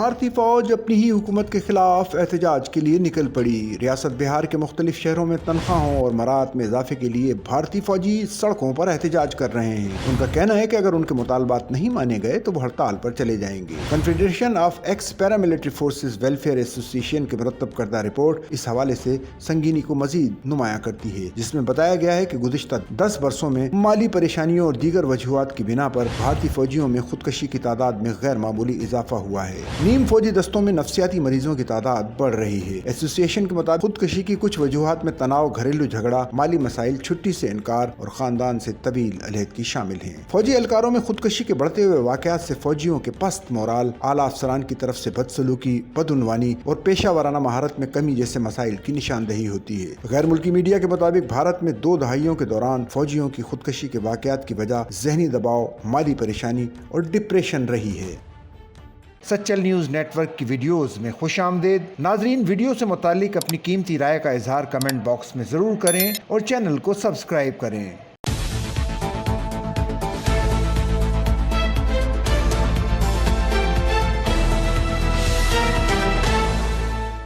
بھارتی فوج اپنی ہی حکومت کے خلاف احتجاج کے لیے نکل پڑی۔ ریاست بہار کے مختلف شہروں میں تنخواہوں اور مراعات میں اضافے کے لیے بھارتی فوجی سڑکوں پر احتجاج کر رہے ہیں۔ ان کا کہنا ہے کہ اگر ان کے مطالبات نہیں مانے گئے تو وہ ہڑتال پر چلے جائیں گے۔ Confederation of x paramilitary forces welfare ایسوسی ایشن کے مرتب کردہ رپورٹ اس حوالے سے سنگینی کو مزید نمایاں کرتی ہے، جس میں بتایا گیا ہے کہ گزشتہ 10 برسوں میں مالی پریشانیوں اور دیگر وجوہات کی بنا پر بھارتی فوجیوں میں خودکشی کی تعداد میں غیر معمولی اضافہ ہوا ہے۔ نیم فوجی دستوں میں نفسیاتی مریضوں کی تعداد بڑھ رہی ہے۔ ایسوسی ایشن کے مطابق خودکشی کی کچھ وجوہات میں تناؤ، گھریلو جھگڑا، مالی مسائل، چھٹی سے انکار اور خاندان سے طویل علیحدگی شامل ہیں۔ فوجی اہلکاروں میں خودکشی کے بڑھتے ہوئے واقعات سے فوجیوں کے پست مورال، اعلیٰ افسران کی طرف سے بدسلوکی، بدعنوانی اور پیشہ ورانہ مہارت میں کمی جیسے مسائل کی نشاندہی ہوتی ہے۔ غیر ملکی میڈیا کے مطابق بھارت میں 2 دہائیوں کے دوران فوجیوں کی خودکشی کے واقعات کی وجہ ذہنی دباؤ، مالی پریشانی اور ڈپریشن رہی ہے۔ سچل نیوز نیٹ ورک کی ویڈیوز میں خوش آمدید۔ ناظرین، ویڈیو سے متعلق اپنی قیمتی رائے کا اظہار کمنٹ باکس میں ضرور کریں اور چینل کو سبسکرائب کریں۔